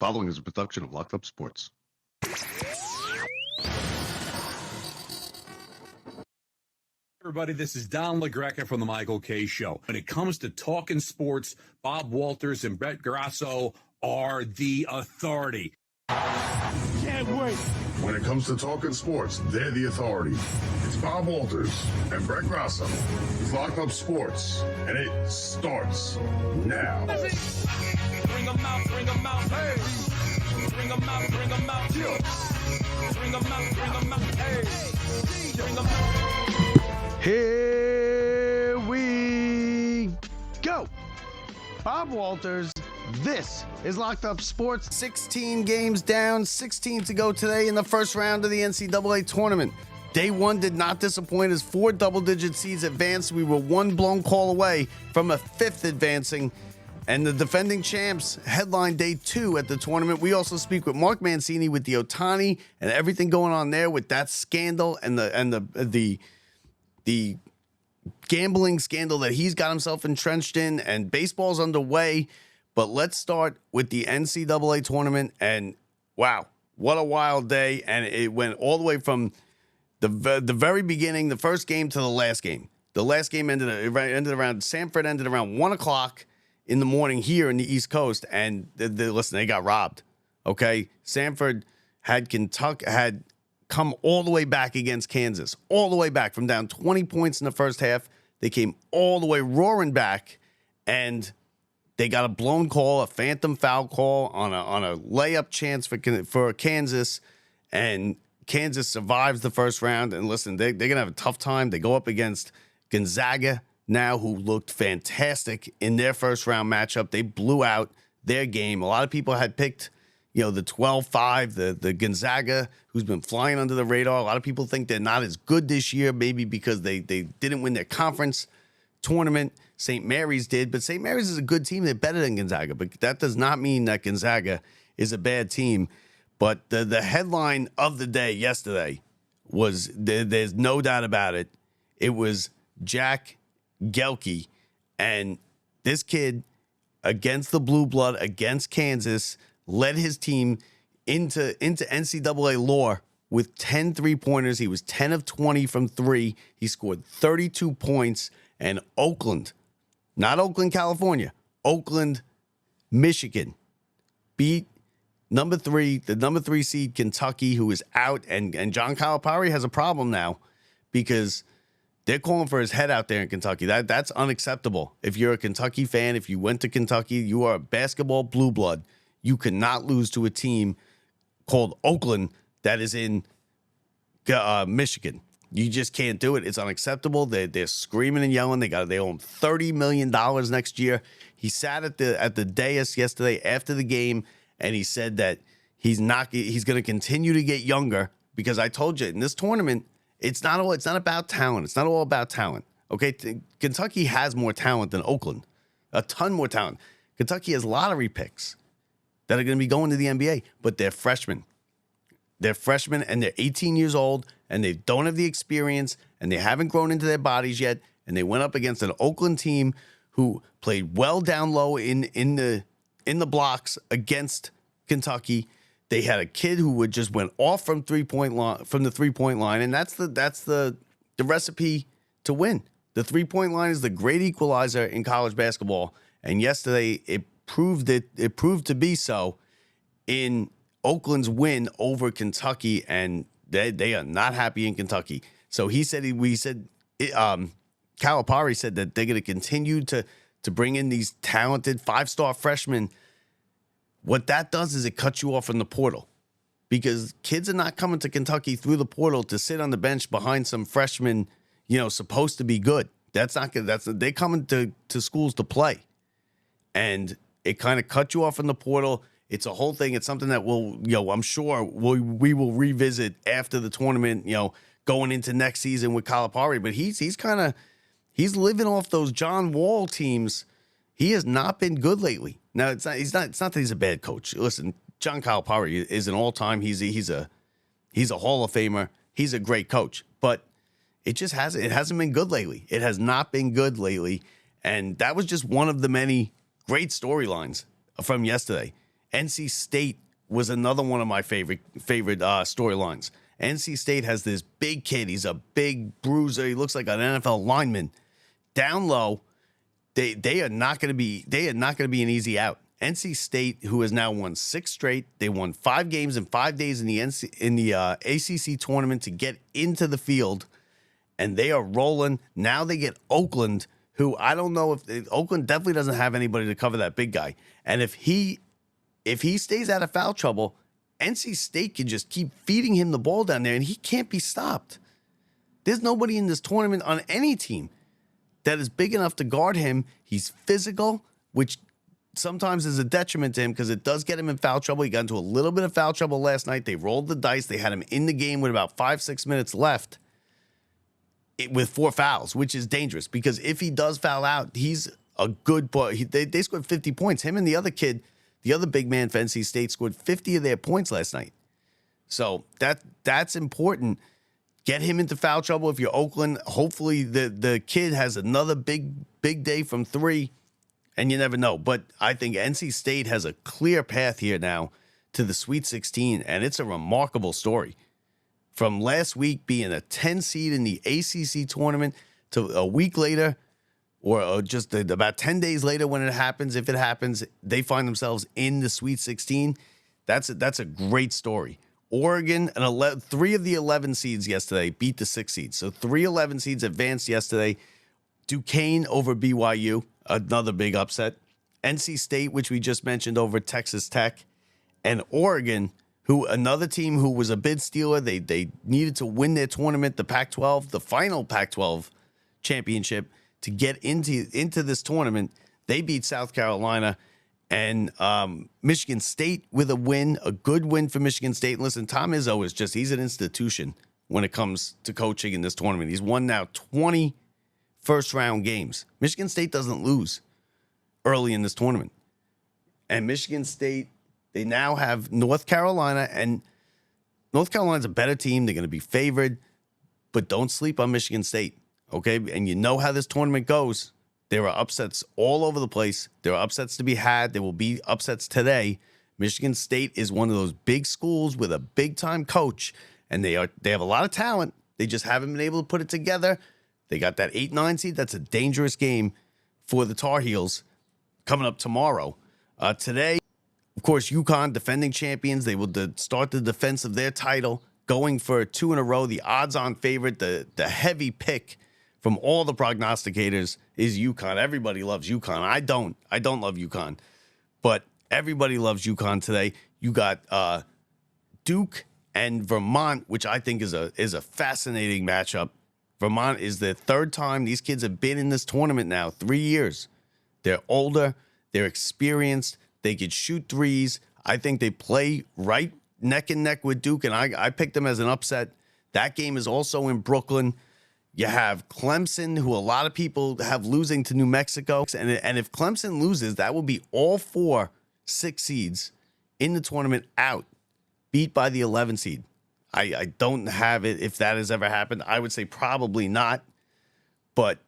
Following is a production of Locked Up Sports. Everybody, this is Don LaGreca from the Michael K. Show. When it comes to talking sports, Bob Walters and Brett Grasso are the authority. Can't wait. When it comes to talking sports, they're the authority. It's Bob Walters and Brett Grasso. It's Locked Up Sports, and it starts now. Bring them out, bring them out, hey. Bring them out, bring them out, yeah. Bring them out, bring them out, hey. Bring them out. Here we go. Bob Walters, this is Locked Up Sports. 16 games down, 16 to go today in the first round of the NCAA Tournament. Day one did not disappoint as 4 double-digit seeds advanced. We were one blown call away from a 5th advancing. And the defending champs headline day 2 at the tournament. We also speak with Mark Mancini with the Ohtani and everything going on there with that scandal and the gambling scandal that he's got himself entrenched in, and baseball's underway. But let's start with the NCAA tournament, and wow, what a wild day. And it went all the way from the very beginning, the first game, to the last game. The last game ended around, Samford ended around 1 o'clock in the morning here in the East Coast, and listen, they got robbed. Okay, Samford had come all the way back against Kansas, all the way back from down 20 points in the first half. They came all the way roaring back, and they got a blown call, a phantom foul call on a layup chance for Kansas, and Kansas survives the first round. And listen, they're gonna have a tough time. They go up against Gonzaga now, who looked fantastic in their first round matchup. They blew out their game. A lot of people had picked, the 12-5, the Gonzaga, who's been flying under the radar. A lot of people think they're not as good this year, maybe because they didn't win their conference tournament. St. Mary's did, but St. Mary's is a good team. They're better than Gonzaga, but that does not mean that Gonzaga is a bad team. But the headline of the day yesterday was, there's no doubt about it, it was Jack Gelke, and this kid against the blue blood, against Kansas, led his team into NCAA lore with 10 3-pointers. He was 10 of 20 from 3. He scored 32 points, and Oakland, not Oakland, California, Oakland, Michigan, beat the number 3 seed Kentucky, who is out, and John Calipari has a problem now because they're calling for his head out there in Kentucky. That's unacceptable. If you're a Kentucky fan, if you went to Kentucky, you are a basketball blue blood. You cannot lose to a team called Oakland that is in Michigan. You just can't do it. It's unacceptable. They're screaming and yelling. They owe him $30 million next year. He sat at the dais yesterday after the game, and he said that he's going to continue to get younger, because I told you in this tournament, it's not about talent. It's not all about talent. Okay, Kentucky has more talent than Oakland, a ton more talent. Kentucky has lottery picks that are going to be going to the NBA, but they're freshmen. They're freshmen, and they're 18 years old, and they don't have the experience, and they haven't grown into their bodies yet. And they went up against an Oakland team who played well down low in the blocks against Kentucky. They had a kid who just went off from the 3-point line, and that's the recipe to win. The 3-point line is the great equalizer in college basketball, and yesterday it proved to be so in Oakland's win over Kentucky, and they are not happy in Kentucky. So Calipari said that they're going to continue to bring in these talented 5-star freshmen. What that does is it cuts you off from the portal, because kids are not coming to Kentucky through the portal to sit on the bench behind some freshmen, supposed to be good. That's not good. They coming to schools to play, and it kind of cut you off from the portal. It's a whole thing. It's something that I'm sure we will revisit after the tournament, going into next season with Calipari. But he's living off those John Wall teams. He has not been good lately. Now it's not that he's a bad coach. Listen, John Calipari is an all-time. He's a Hall of Famer. He's a great coach, but it hasn't been good lately. It has not been good lately, and that was just one of the many great storylines from yesterday. NC State was another one of my favorite storylines. NC State has this big kid. He's a big bruiser. He looks like an NFL lineman. Down low, they are not going to be an easy out. NC State, who has now won 6 straight, they won 5 games in 5 days in the ACC tournament to get into the field, and they are rolling. Now they get Oakland, who I don't know if Oakland definitely doesn't have anybody to cover that big guy. And if he stays out of foul trouble, NC State can just keep feeding him the ball down there, and he can't be stopped. There's nobody in this tournament on any team that is big enough to guard him. He's physical, which sometimes is a detriment to him because it does get him in foul trouble. He got into a little bit of foul trouble last night. They rolled the dice. They had him in the game with about 5-6 minutes left with 4 fouls, which is dangerous because if he does foul out, he's a good boy. They scored 50 points. Him and the other kid, the other big man for NC State, scored 50 of their points last night. So that's important. Get him into foul trouble if you're Oakland. Hopefully the kid has another big day from 3, and you never know. But I think NC State has a clear path here now to the Sweet 16, and it's a remarkable story. From last week being a 10 seed in the ACC tournament to a week later, or just about 10 days later when it happens, if it happens, they find themselves in the Sweet 16. That's a great story. Oregon, 3 of the 11 seeds yesterday beat the 6 seeds. So 3 11 seeds advanced yesterday. Duquesne over BYU, another big upset. NC State, which we just mentioned, over Texas Tech. And Oregon, another team who was a bid stealer. They needed to win their tournament, the Pac-12, the final Pac-12 championship, to get into this tournament. They beat South Carolina. And Michigan State with a win, a good win for Michigan State. And listen, Tom Izzo he's an institution when it comes to coaching in this tournament. He's won now 20 first-round games. Michigan State doesn't lose early in this tournament. And Michigan State, they now have North Carolina, and North Carolina's a better team. They're going to be favored, but don't sleep on Michigan State, okay? And you know how this tournament goes. There are upsets all over the place. There are upsets to be had. There will be upsets today. Michigan State is one of those big schools with a big-time coach, and they have a lot of talent. They just haven't been able to put it together. They got that 8-9 seed. That's a dangerous game for the Tar Heels coming up tomorrow. Today, of course, UConn, defending champions. They will start the defense of their title, going for 2 in a row. The odds-on favorite, the heavy pick from all the prognosticators is UConn. Everybody loves UConn. I don't love UConn, but everybody loves UConn today. You got Duke and Vermont, which I think is a fascinating matchup. Vermont is the 3rd time these kids have been in this tournament now, 3 years. They're older, they're experienced, they could shoot threes. I think they play right neck and neck with Duke, and I picked them as an upset. That game is also in Brooklyn. You have Clemson, who a lot of people have losing to New Mexico. And if Clemson loses, that will be all 4 6 seeds in the tournament out, beat by the 11 seed. I don't have it if that has ever happened. I would say probably not. But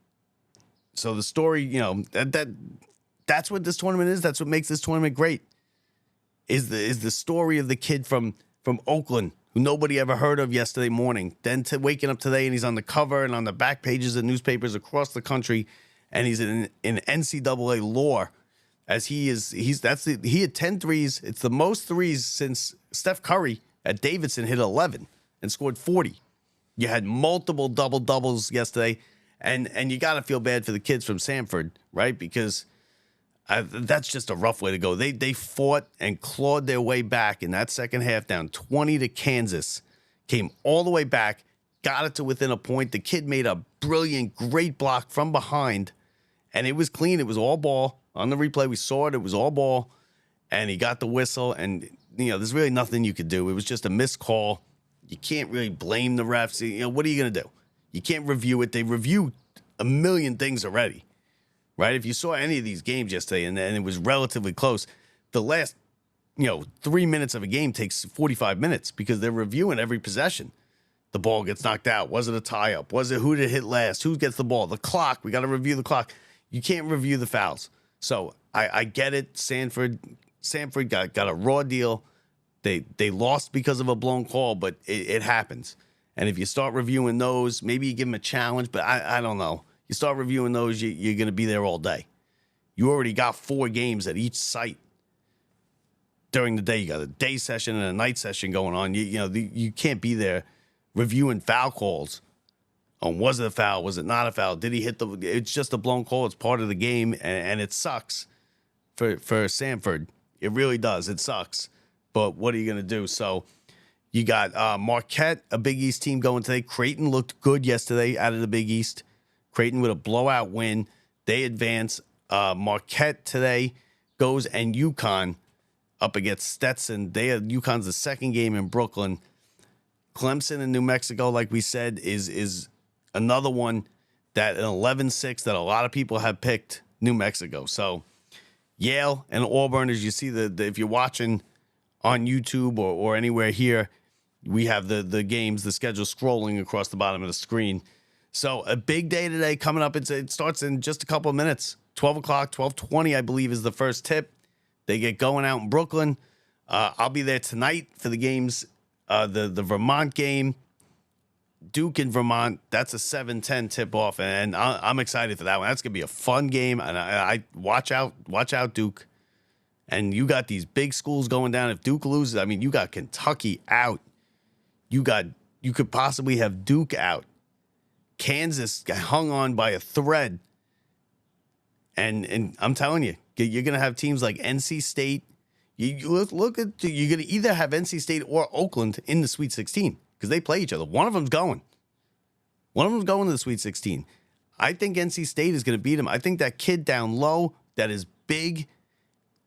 so the story, that's what this tournament is. That's what makes this tournament great. Is the story of the kid from Oakland, who nobody ever heard of yesterday morning, then to waking up today and he's on the cover and on the back pages of newspapers across the country, and he's in NCAA lore, as he had 10 threes. It's the most threes since Steph Curry at Davidson hit 11 and scored 40. You had multiple double-doubles yesterday, and you got to feel bad for the kids from Samford, right? Because that's just a rough way to go. They fought and clawed their way back in that second half, down 20 to Kansas, came all the way back, got it to within a point. The kid made a brilliant, great block from behind, and it was clean. It was all ball. On the replay, we saw it. It was all ball, and he got the whistle, and there's really nothing you could do. It was just a missed call. You can't really blame the refs. What are you going to do? You can't review it. They reviewed a million things already. Right? If you saw any of these games yesterday and it was relatively close, the last, 3 minutes of a game takes 45 minutes because they're reviewing every possession. The ball gets knocked out. Was it a tie-up? Was it who did it hit last? Who gets the ball? The clock. We got to review the clock. You can't review the fouls. So I get it. Samford Sanford got a raw deal. They lost because of a blown call, but it happens. And if you start reviewing those, maybe you give them a challenge, but I don't know. You start reviewing those, you're going to be there all day. You already got 4 games at each site during the day. You got a day session and a night session going on. You can't be there reviewing foul calls. Was it a foul? Was it not a foul? Did he hit the? It's just a blown call. It's part of the game, and it sucks for Sanford. It really does. It sucks. But what are you going to do? So you got Marquette, a Big East team going today. Creighton looked good yesterday out of the Big East. Creighton with a blowout win. They advance. Marquette today goes, and UConn up against Stetson. UConn's the second game in Brooklyn. Clemson and New Mexico, like we said, is another one that an 11-6 that a lot of people have picked New Mexico. So Yale and Auburn, as you see if you're watching on YouTube or anywhere here, we have the games, the schedule scrolling across the bottom of the screen. So a big day today coming up. It starts in just a couple of minutes. 12 o'clock, 12:20, I believe, is the first tip. They get going out in Brooklyn. I'll be there tonight for the games. The Vermont game, Duke and Vermont, that's a 7:10 tip-off, and I'm excited for that one. That's going to be a fun game, and I watch out, Duke. And you got these big schools going down. If Duke loses, I mean, you got Kentucky out. You could possibly have Duke out. Kansas got hung on by a thread. And I'm telling you, you're going to have teams like NC State. You look at, you're going to either have NC State or Oakland in the Sweet 16 because they play each other. One of them's going. One of them's going to the Sweet 16. I think NC State is going to beat them. I think that kid down low that is big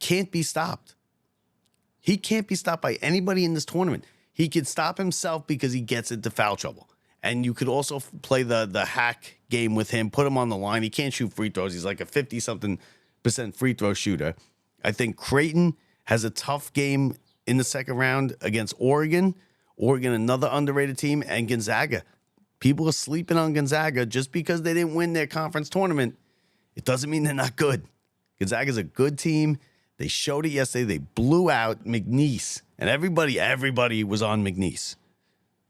can't be stopped. He can't be stopped by anybody in this tournament. He could stop himself because he gets into foul trouble. And you could also play the hack game with him, put him on the line. He can't shoot free throws. He's like a 50-something% free throw shooter. I think Creighton has a tough game in the second round against Oregon. Oregon, another underrated team, and Gonzaga. People are sleeping on Gonzaga just because they didn't win their conference tournament. It doesn't mean they're not good. Gonzaga's a good team. They showed it yesterday. They blew out McNeese, and everybody was on McNeese.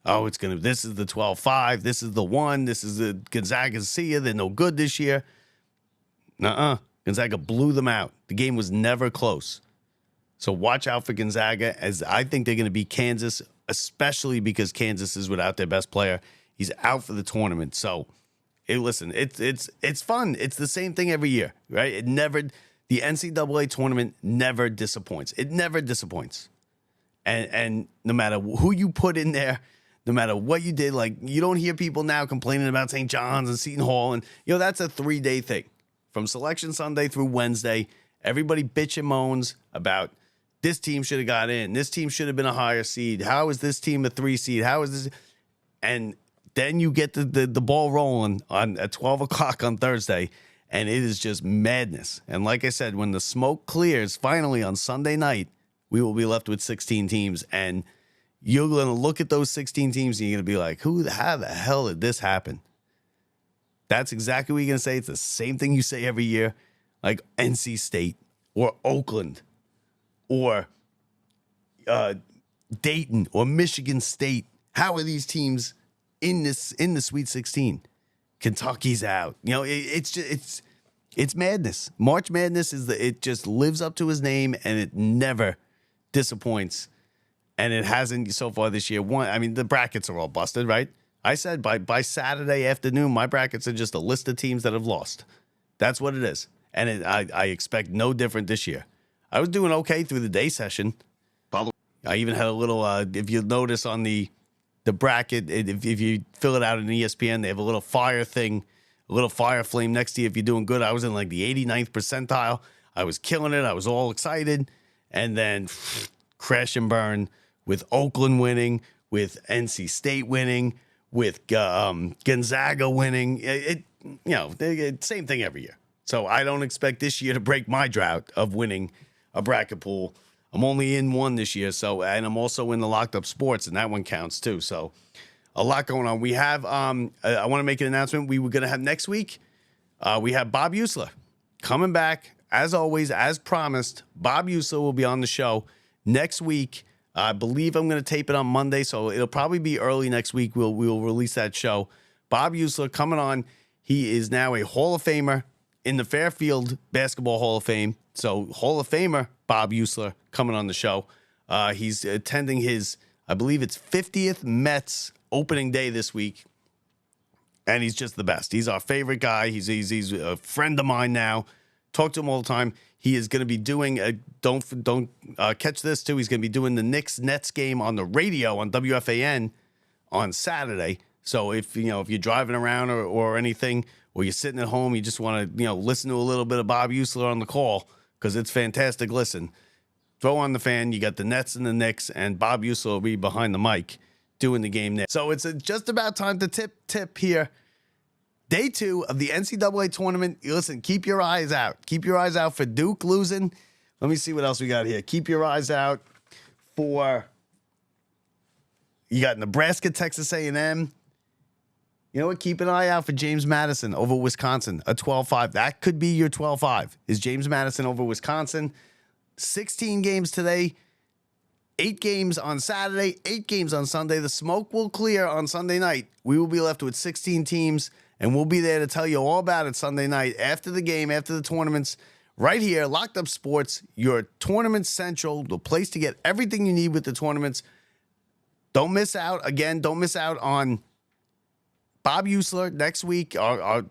Oh, this is the 12-5. This is the one. This is the Gonzaga's see ya. They're no good this year. Gonzaga blew them out. The game was never close. So watch out for Gonzaga, as I think they're going to beat Kansas, especially because Kansas is without their best player. He's out for the tournament. So, listen, it's fun. It's the same thing every year, right? The NCAA tournament never disappoints. It never disappoints. And no matter who you put in there, no matter what you did, like you don't hear people now complaining about St. John's and Seton Hall. And, that's a 3-day thing. From Selection Sunday through Wednesday, everybody bitch and moans about this team should have got in. This team should have been a higher seed. How is this team a 3 seed? How is this? And then you get the ball rolling at 12 o'clock on Thursday, and it is just madness. And like I said, when the smoke clears finally on Sunday night, we will be left with 16 teams. And you're going to look at those 16 teams and you're going to be like, how the hell did this happen? That's exactly what you're going to say. It's the same thing you say every year, like NC State or Oakland or Dayton or Michigan State. How are these teams in the Sweet 16? Kentucky's out. It's madness. March Madness it just lives up to his name, and it never disappoints. And it hasn't so far this year. The brackets are all busted, right? I said by Saturday afternoon, my brackets are just a list of teams that have lost. That's what it is. And I expect no different this year. I was doing okay through the day session. I even had a little, if you notice on the bracket, if you fill it out in ESPN, they have a little fire thing, a little fire flame next to you if you're doing good. I was in like the 89th percentile. I was killing it. I was all excited. And then crash and burn with Oakland winning, with NC State winning, with Gonzaga winning. Same thing every year. So I don't expect this year to break my drought of winning a bracket pool. I'm only in one this year, and I'm also in the Locked Up Sports, and that one counts too. So a lot going on. We have, I want to make an announcement. We were going to have next week, we have Bob Usler coming back as always, as promised, Bob Usler will be on the show next week. I believe I'm going to tape it on Monday, so it'll probably be early next week. We'll release that show. Bob Usler coming on. He is now a Hall of Famer in the Fairfield Basketball Hall of Fame. So Hall of Famer Bob Usler coming on the show. He's attending his, I believe it's 50th Mets opening day this week. And he's just the best. He's our favorite guy. He's a friend of mine now. Talk to him all the time. He is going to be doing don't catch this too. He's going to be doing the Knicks-Nets game on the radio on WFAN on Saturday. So if you're driving around or anything, or you're sitting at home, you just want to listen to a little bit of Bob Usler on the call because it's fantastic. Listen, throw on the fan. You got the Nets and the Knicks, and Bob Usler will be behind the mic doing the game there. So it's just about time to tip here. Day 2 of the NCAA tournament. Listen, keep your eyes out. Keep your eyes out for Duke losing. Let me see what else we got here. Keep your eyes out for, you got Nebraska, Texas A&M. You know what? Keep an eye out for James Madison over Wisconsin, a 12-5. That could be your 12-5. Is James Madison over Wisconsin? 16 games today, 8 games on Saturday, 8 games on Sunday. The smoke will clear on Sunday night. We will be left with 16 teams, and we'll be there to tell you all about it Sunday night after the game, after the tournaments, right here, Locked Up Sports, your tournament central, the place to get everything you need with the tournaments. Don't miss out. Again, don't miss out on Bob Usler next week, our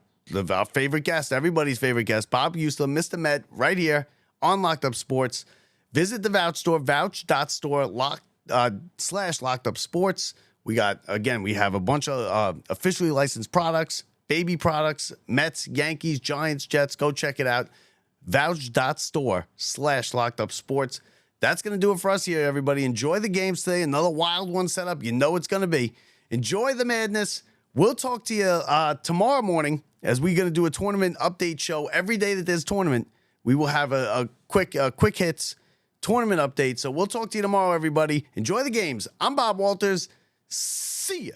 favorite guest, everybody's favorite guest, Bob Usler, Mr. Met, right here on Locked Up Sports. Visit the Vouch store, vouch.store / Locked Up Sports. We have a bunch of officially licensed products, baby products, Mets, Yankees, Giants, Jets. Go check it out. Vouch.store / Locked Up Sports. That's going to do it for us here, everybody. Enjoy the games today. Another wild one set up. You know it's going to be. Enjoy the madness. We'll talk to you tomorrow morning as we're going to do a tournament update show. Every day that there's tournament, we will have a quick hits tournament update. So we'll talk to you tomorrow, everybody. Enjoy the games. I'm Bob Walters. See ya.